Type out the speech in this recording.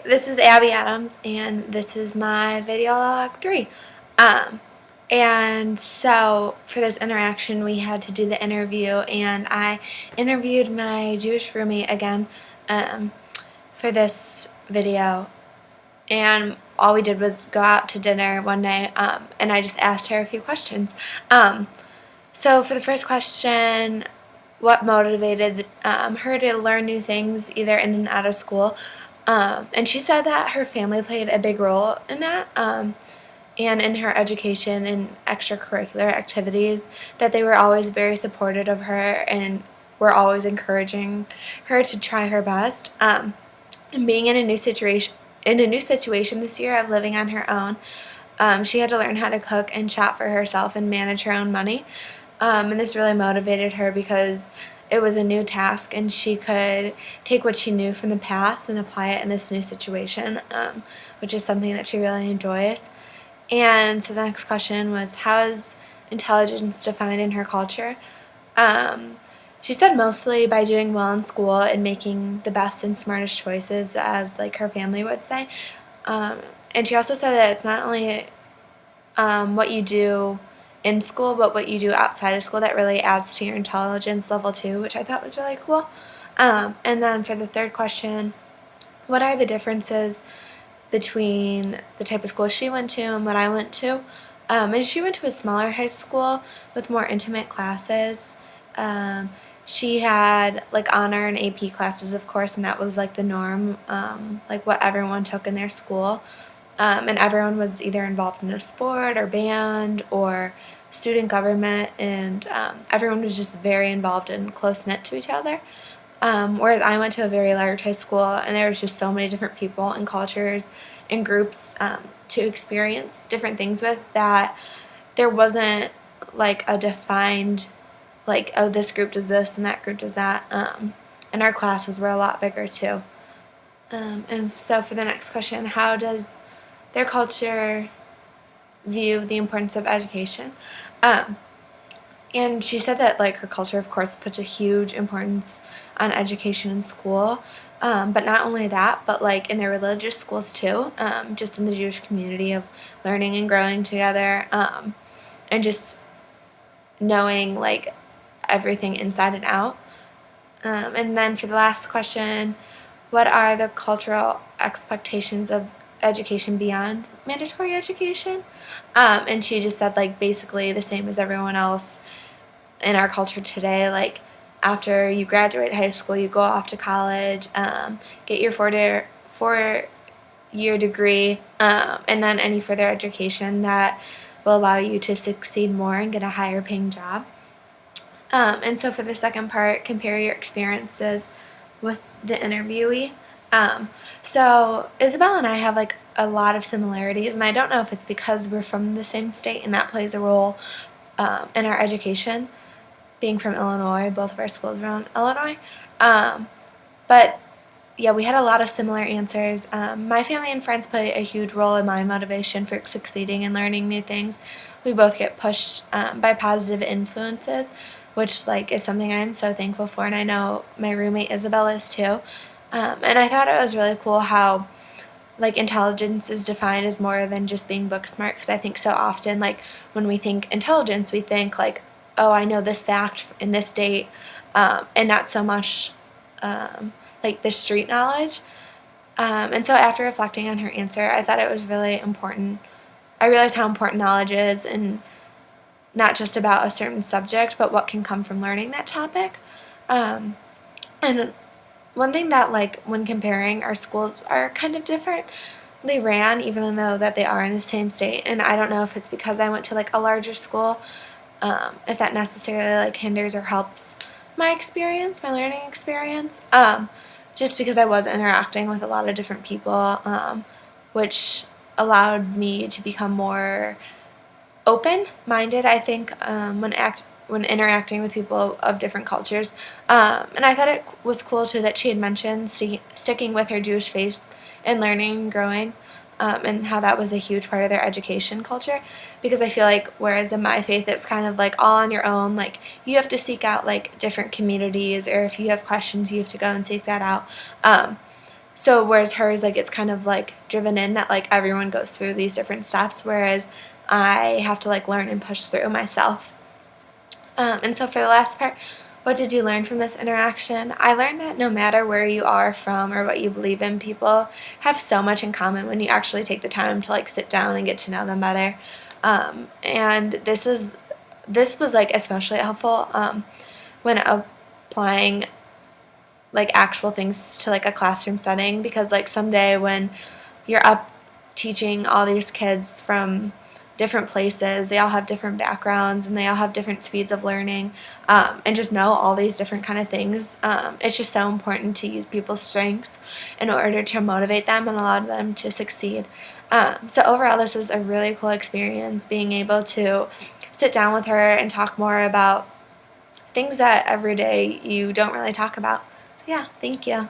this is Abby Adams, and this is my video log 3. Um, and so for this interaction, we had to do the interview, and I interviewed my Jewish roommate again for this video. And all we did was go out to dinner one night, and I just asked her a few questions. So for the first question, what motivated her to learn new things either in and out of school? And she said that her family played a big role in that, and in her education and extracurricular activities, that they were always very supportive of her and were always encouraging her to try her best. And being in a new situation this year of living on her own, she had to learn how to cook and shop for herself and manage her own money. And this really motivated her because it was a new task, and she could take what she knew from the past and apply it in this new situation, which is something that she really enjoys. And so the next question was, how is intelligence defined in her culture? She said mostly by doing well in school and making the best and smartest choices, as like her family would say. And she also said that it's not only what you do in school, but what you do outside of school that really adds to your intelligence level too, which I thought was really cool. And then for the third question, what are the differences between the type of school she went to and what I went to? And she went to a smaller high school with more intimate classes. She had like honor and AP classes, of course, and that was like the norm, like what everyone took in their school. And everyone was either involved in a sport or band or student government, and everyone was just very involved and close-knit to each other. Whereas I went to a very large high school, and there was just so many different people and cultures and groups to experience different things with, that there wasn't like a defined, like, oh, this group does this and that group does that. And our classes were a lot bigger too. And so for the next question, how does their culture view the importance of education? And she said that like her culture, of course, puts a huge importance on education in school, but not only that, but like in their religious schools too, just in the Jewish community of learning and growing together, and just knowing like everything inside and out. And then for the last question, what are the cultural expectations of education beyond mandatory education? And she just said like basically the same as everyone else in our culture today. Like after you graduate high school, you go off to college, get your four-year degree, and then any further education that will allow you to succeed more and get a higher paying job. And so for the second part, compare your experiences with the interviewee. So Isabel and I have like a lot of similarities, and I don't know if it's because we're from the same state and that plays a role in our education, being from Illinois. Both of our schools were in Illinois. But yeah, we had a lot of similar answers. My family and friends play a huge role in my motivation for succeeding and learning new things. We both get pushed by positive influences, which like is something I'm so thankful for, and I know my roommate Isabel is too. And I thought it was really cool how like intelligence is defined as more than just being book smart, because I think so often like when we think intelligence, we think like, oh, I know this fact in this date, and not so much like the street knowledge. And so after reflecting on her answer, I thought it was really important. I realized how important knowledge is, and not just about a certain subject, but what can come from learning that topic. And one thing that like when comparing, our schools are kind of differently ran, even though that they are in the same state. And I don't know if it's because I went to like a larger school, if that necessarily like hinders or helps my experience, my learning experience. Just because I was interacting with a lot of different people, which allowed me to become more open-minded, I think, when interacting with people of different cultures. And I thought it was cool too that she had mentioned sticking with her Jewish faith and learning and growing, and how that was a huge part of their education culture, because I feel like whereas in my faith it's kind of like all on your own, like you have to seek out like different communities, or if you have questions you have to go and seek that out. So whereas hers, like, it's kind of like driven in that like everyone goes through these different steps, whereas I have to like learn and push through myself. And so for the last part, what did you learn from this interaction? I learned that no matter where you are from or what you believe in, people have so much in common when you actually take the time to like sit down and get to know them better. And this was like especially helpful when applying like actual things to like a classroom setting, because like someday when you're up teaching all these kids from different places, they all have different backgrounds and they all have different speeds of learning, and just know all these different kind of things. It's just so important to use people's strengths in order to motivate them and allow them to succeed. So overall, this was a really cool experience, being able to sit down with her and talk more about things that every day you don't really talk about. So yeah, thank you.